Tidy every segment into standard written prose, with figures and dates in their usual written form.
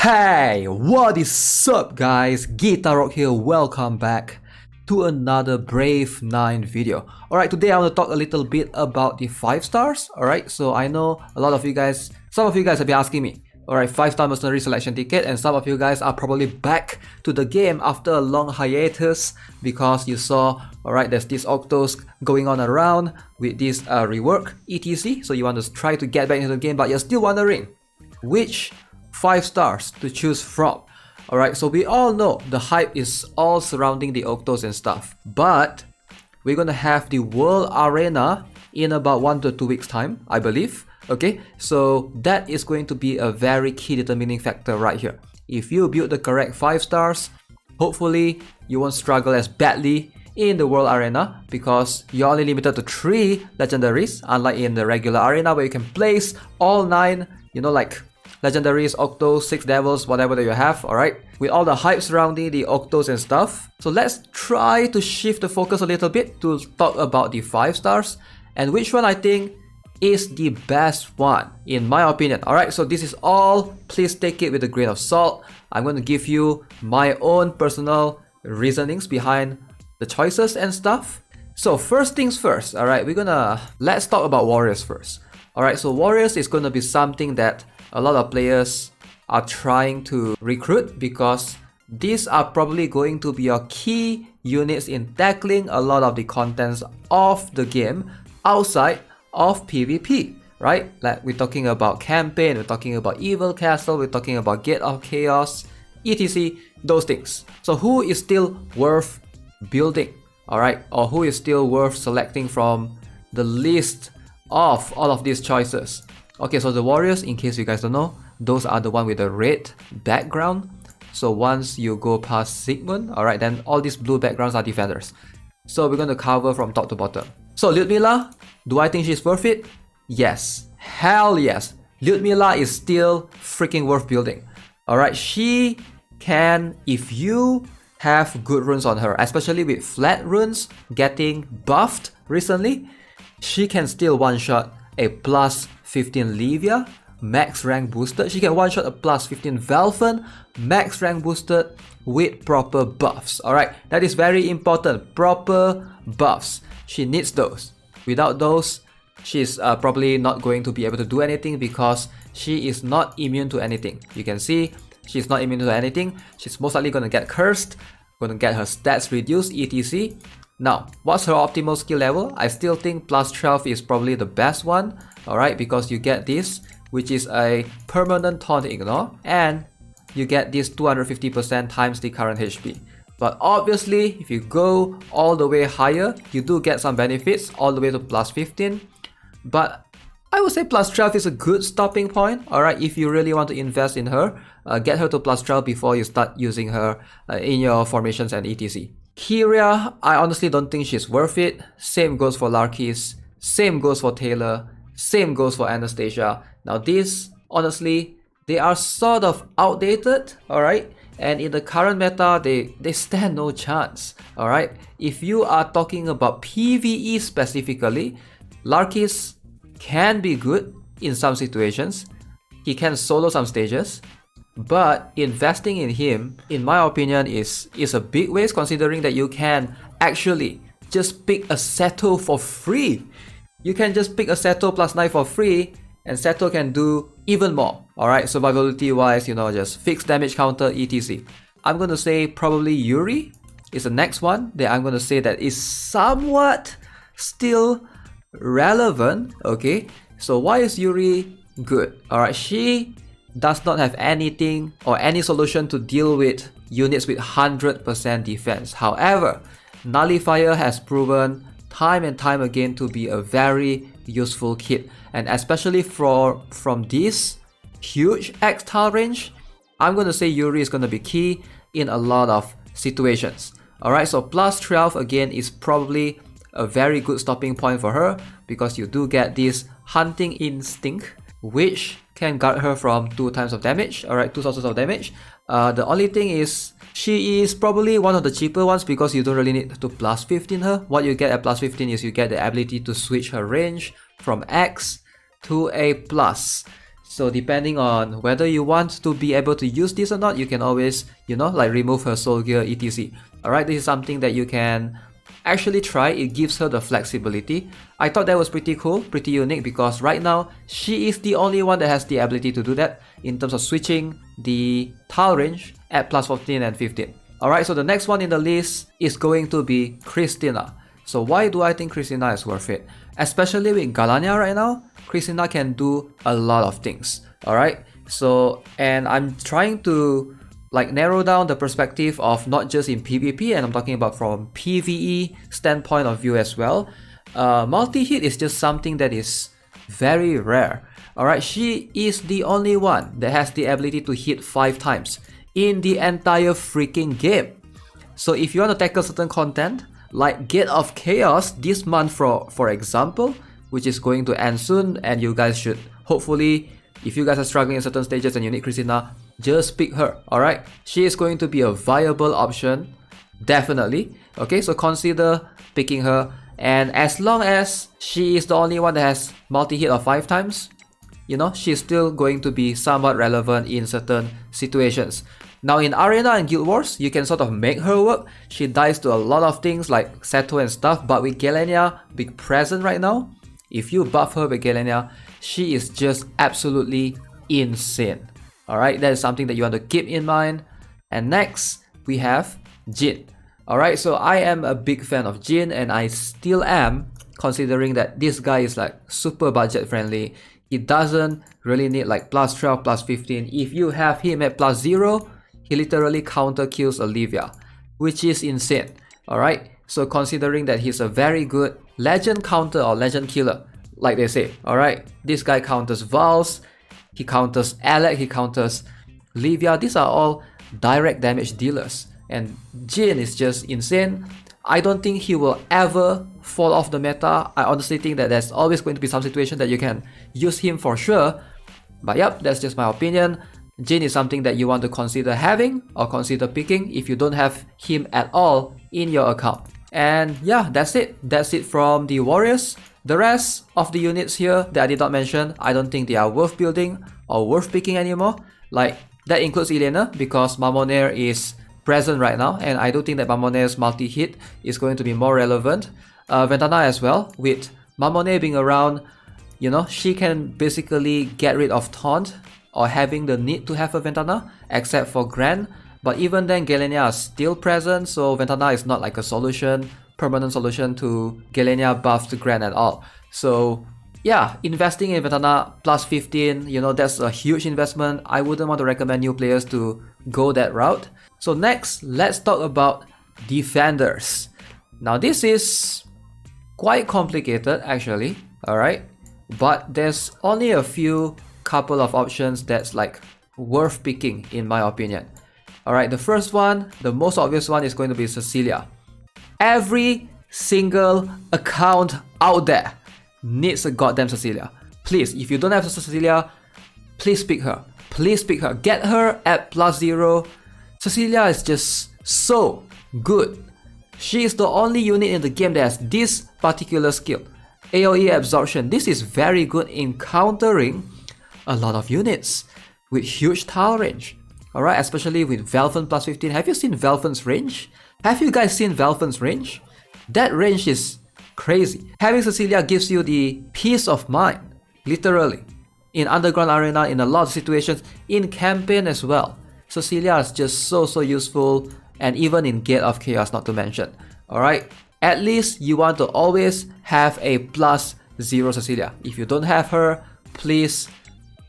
Hey, what is up guys? Guitar Rock here, welcome back to another Brave 9 video. Alright, today I want to talk a little bit about the 5 stars. Alright, so I know a lot of you guys, some of you guys have been asking me, alright, 5-star mercenary selection ticket, and some of you guys are probably back to the game after a long hiatus because you saw, alright, there's this Octos going on around with this rework, etc. So you want to try to get back into the game, but you're still wondering which 5 stars to choose from. Alright, so we all know the hype is all surrounding the Octos and stuff, but we're gonna have the World Arena in about 1 to 2 weeks time, I believe. Okay, so that is going to be a very key determining factor right here. If you build the correct 5 stars, hopefully you won't struggle as badly in the World Arena because you're only limited to 3 legendaries, unlike in the regular arena where you can place all 9, you know, like legendaries, Octos, 6 devils, whatever that you have, alright? With all the hype surrounding the Octos and stuff. So let's try to shift the focus a little bit to talk about the 5 stars and which one I think is the best one, in my opinion. Alright, so this is all, please take it with a grain of salt. I'm going to give you my own personal reasonings behind the choices and stuff. So first things first, alright, let's talk about Warriors first. Alright, so Warriors is going to be something that a lot of players are trying to recruit because these are probably going to be your key units in tackling a lot of the contents of the game outside of PvP, right? Like we're talking about campaign, we're talking about Evil Castle, we're talking about Gate of Chaos, etc. Those things. So who is still worth building, alright? Or who is still worth selecting from the list of all of these choices? Okay, so the Warriors, in case you guys don't know, those are the one with the red background. So once you go past Sigmund, alright, then all these blue backgrounds are defenders. So we're going to cover from top to bottom. So Lyudmila, do I think she's worth it? Yes. Hell yes. Lyudmila is still freaking worth building. Alright, she can, if you have good runes on her, especially with flat runes getting buffed recently, she can still one-shot a plus 15 Livia, max rank boosted. She can one-shot a plus 15 Velfen, max rank boosted with proper buffs. Alright, that is very important. Proper buffs. She needs those. Without those, she's probably not going to be able to do anything because she is not immune to anything. You can see she's not immune to anything. She's most likely going to get cursed, going to get her stats reduced, etc. Now, what's her optimal skill level? I still think plus 12 is probably the best one, alright, because you get this, which is a permanent taunt ignore, and you get this 250% times the current HP. But obviously, if you go all the way higher, you do get some benefits all the way to plus 15. But I would say plus 12 is a good stopping point, alright, if you really want to invest in her. Get her to plus 12 before you start using her in your formations and etc. Kyria, I honestly don't think she's worth it. Same goes for Larkis, same goes for Taylor, same goes for Anastasia. Now these, honestly, they are sort of outdated, alright? And in the current meta, they stand no chance, alright? If you are talking about PvE specifically, Larkis can be good in some situations. He can solo some stages. But investing in him, in my opinion, is a big waste considering that you can actually just pick a Seto for free. You can just pick a Seto plus 9 for free and Seto can do even more. Alright, survivability wise, you know, just fixed damage counter, etc. I'm going to say probably Yuri is the next one that I'm going to say that is somewhat still relevant. Okay, so why is Yuri good? Alright, she does not have anything or any solution to deal with units with 100% defense. However, Nullifier has proven time and time again to be a very useful kit, and especially from this huge X-Tile range, I'm going to say Yuri is going to be key in a lot of situations. Alright, so plus 12 again is probably a very good stopping point for her because you do get this hunting instinct, which can guard her from 2 times of damage, alright, 2 sources of damage. The only thing is, she is probably one of the cheaper ones because you don't really need to plus 15 her. What you get at plus 15 is you get the ability to switch her range from X to a plus. So depending on whether you want to be able to use this or not, you can always, like remove her soul gear, etc. Alright, this is something that you can actually try. It gives her the flexibility. I thought that was pretty cool, pretty unique, because right now she is the only one that has the ability to do that in terms of switching the tile range at plus 14 and 15. Alright, so the next one in the list is going to be Christina. So why do I think Christina is worth it? Especially with Galania right now, Christina can do a lot of things. Alright, so, and I'm trying to like narrow down the perspective of not just in PvP, and I'm talking about from PvE standpoint of view as well. Multi-hit is just something that is very rare. Alright, she is the only one that has the ability to hit 5 times in the entire freaking game. So if you want to tackle certain content like Gate of Chaos this month, for example, which is going to end soon, and you guys should hopefully, if you guys are struggling in certain stages and you need Christina, just pick her. Alright, she is going to be a viable option, definitely. Okay, so consider picking her, and as long as she is the only one that has multi-hit of 5 times, she's still going to be somewhat relevant in certain situations. Now in Arena and Guild Wars, you can sort of make her work. She dies to a lot of things like Seto and stuff, but with Galania being present right now, if you buff her with Galania, she is just absolutely insane. Alright, that is something that you want to keep in mind. And next, we have Jhin. Alright, so I am a big fan of Jhin, and I still am, considering that this guy is like super budget friendly. He doesn't really need like plus 12, plus 15. If you have him at plus 0, he literally counter kills Olivia, which is insane. Alright, so considering that he's a very good legend counter or legend killer, like they say. Alright, this guy counters Vals, he counters Alec, he counters Livia. These are all direct damage dealers, and Jhin is just insane. I don't think he will ever fall off the meta. I honestly think that there's always going to be some situation that you can use him for sure. But yep, that's just my opinion. Jhin is something that you want to consider having or consider picking if you don't have him at all in your account. And yeah, that's it. That's it from the Warriors. The rest of the units here that I did not mention, I don't think they are worth building or worth picking anymore. Like, that includes Elena, because Mamonair is present right now, and I do think that Mamonair's multi-hit is going to be more relevant. Ventana as well, with Mamonair being around, she can basically get rid of Taunt or having the need to have a Ventana, except for Gran. But even then, Galania is still present, so Ventana is not like a solution, permanent solution to Galania buffed Gran at all. So yeah, investing in Ventana plus 15, that's a huge investment. I wouldn't want to recommend new players to go that route. So next, let's talk about defenders. Now this is quite complicated actually, alright? But there's only a few couple of options that's like worth picking in my opinion. Alright, the first one, the most obvious one, is going to be Cecilia. Every single account out there needs a goddamn Cecilia. Please, if you don't have Cecilia, please pick her. Please pick her. Get her at plus 0. Cecilia is just so good. She is the only unit in the game that has this particular skill, AoE absorption. This is very good in countering a lot of units with huge tile range. Alright, especially with Velfen plus 15. Have you seen Velfen's range? Have you guys seen Velfen's range? That range is crazy. Having Cecilia gives you the peace of mind, literally. In Underground Arena, in a lot of situations, in campaign as well. Cecilia is just so useful, and even in Gate of Chaos, not to mention. Alright, at least you want to always have a plus 0 Cecilia. If you don't have her, please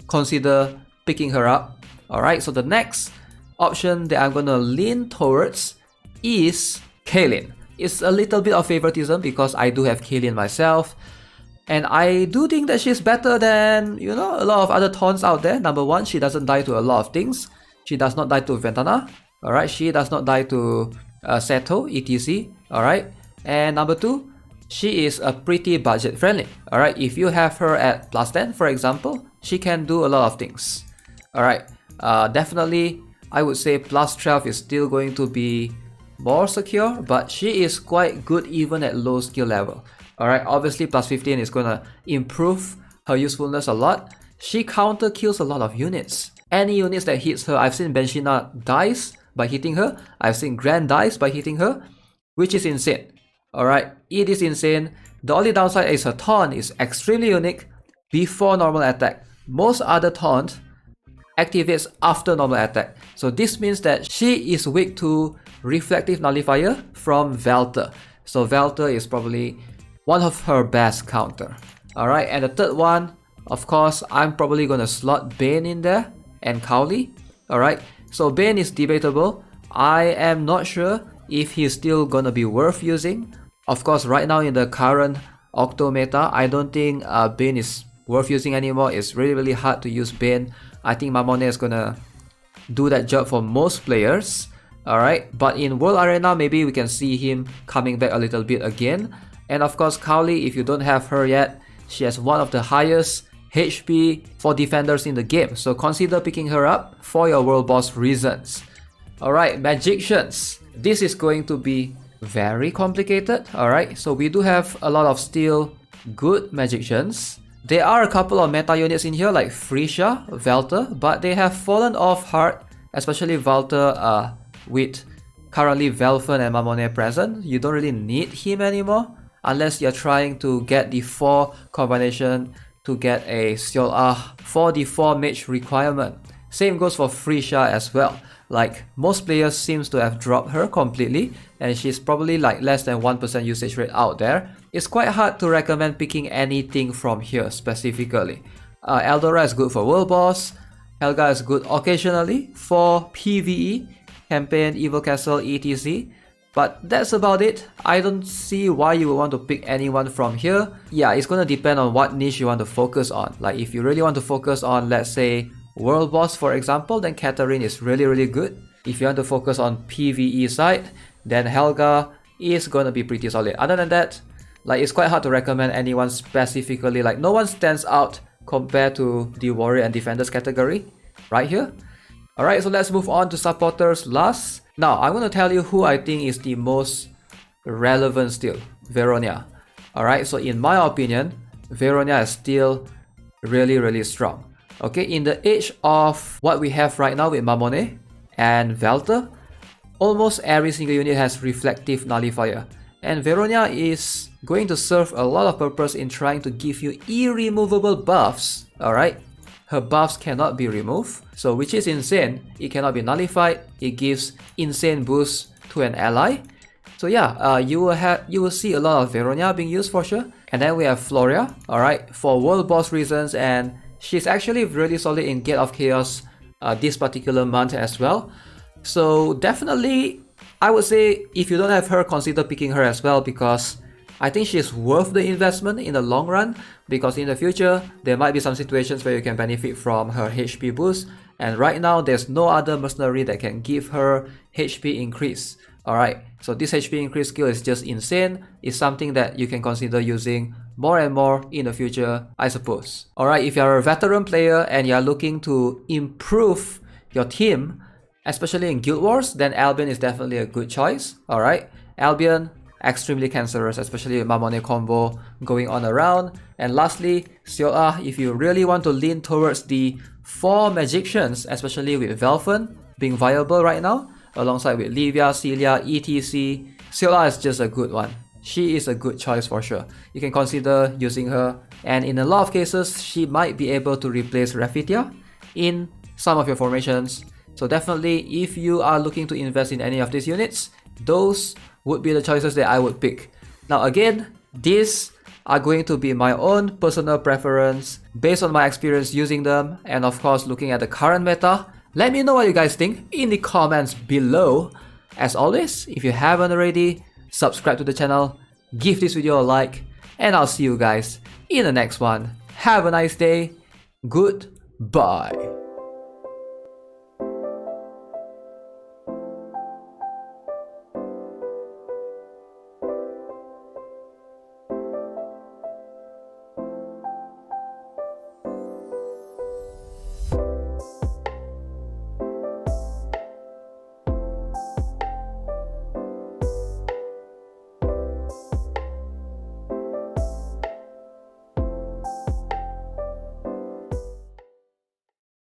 consider picking her up. Alright, so the next option that I'm gonna lean towards is Kaylin. It's a little bit of favoritism because I do have Kaylin myself, and I do think that she's better than, a lot of other taunts out there. Number one, she doesn't die to a lot of things. She does not die to Ventana. Alright, she does not die to Seto, etc. Alright, and number two, she is a pretty budget friendly. Alright, if you have her at plus 10, for example, she can do a lot of things. Alright, definitely I would say plus 12 is still going to be more secure, but she is quite good even at low skill level. Alright, obviously plus 15 is gonna improve her usefulness a lot. she counter kills a lot of units. Any units that hits her, I've seen Benshina dies by hitting her. I've seen Grand dies by hitting her, which is insane. Alright, it is insane. The only downside is her taunt is extremely unique before normal attack. Most other taunt activates after normal attack. So this means that she is weak to Reflective Nullifier from Velter. So Velter is probably one of her best counter. Alright, and the third one, of course, I'm probably gonna slot Bane in there and Cowley. Alright, so Bane is debatable. I am not sure if he's still gonna be worth using. Of course, right now in the current Octo meta, I don't think Bane is worth using anymore. It's really hard to use Bane. I think Mamone is gonna do that job for most players. Alright, but in World Arena, maybe we can see him coming back a little bit again. And of course, Cowley, if you don't have her yet, she has one of the highest HP for defenders in the game. So consider picking her up for your World Boss reasons. Alright, Magicians. This is going to be very complicated. Alright, so we do have a lot of still good Magicians. There are a couple of meta units in here like Frisia, Velter, but they have fallen off hard, especially Velter with currently Velfen and Mamone present. You don't really need him anymore unless you're trying to get the 4 combination to get a Seol for the 4 mage requirement. Same goes for Frisia as well. Like, most players seems to have dropped her completely, and she's probably like less than 1% usage rate out there. It's quite hard to recommend picking anything from here specifically. Eldora is good for World Boss. Helga is good occasionally for PvE, Campaign, Evil Castle, etc. But that's about it. I don't see why you would want to pick anyone from here. Yeah, it's gonna depend on what niche you want to focus on. Like, if you really want to focus on, let's say, World Boss for example, then Katarine is really good. If you want to focus on PvE side, then Helga is gonna be pretty solid. Other than that, like, it's quite hard to recommend anyone specifically. Like, no one stands out compared to the Warrior and Defenders category right here. Alright, so let's move on to supporters last. Now, I'm gonna tell you who I think is the most relevant still. Veronia. Alright, so in my opinion, Veronia is still really strong. Okay, in the age of what we have right now with Mamone and Velter, almost every single unit has Reflective Nullifier. And Veronia is going to serve a lot of purpose in trying to give you irremovable buffs. Alright, her buffs cannot be removed, so which is insane. It cannot be nullified. It gives insane boost to an ally. So yeah, you will see a lot of Veronia being used for sure. And then we have Floria, alright, for World Boss reasons, and she's actually really solid in Gate of Chaos this particular month as well. So definitely, I would say if you don't have her, consider picking her as well, because I think she's worth the investment in the long run, because in the future, there might be some situations where you can benefit from her HP boost, and right now, there's no other mercenary that can give her HP increase. Alright, so this HP increase skill is just insane. It's something that you can consider using more and more in the future, I suppose. Alright, if you're a veteran player and you're looking to improve your team, especially in Guild Wars, then Albion is definitely a good choice. Alright, Albion, extremely cancerous, especially with Mamone combo going on around. And lastly, Seol, if you really want to lean towards the 4 Magicians, especially with Velfen being viable right now, alongside with Livia, Celia, etc. Seol is just a good one. She is a good choice for sure. You can consider using her, and in a lot of cases, she might be able to replace Raphithia in some of your formations. So definitely, if you are looking to invest in any of these units, those would be the choices that I would pick. Now again, these are going to be my own personal preference based on my experience using them, and of course looking at the current meta. Let me know what you guys think in the comments below. As always, if you haven't already, subscribe to the channel, give this video a like, and I'll see you guys in the next one. Have a nice day. Goodbye.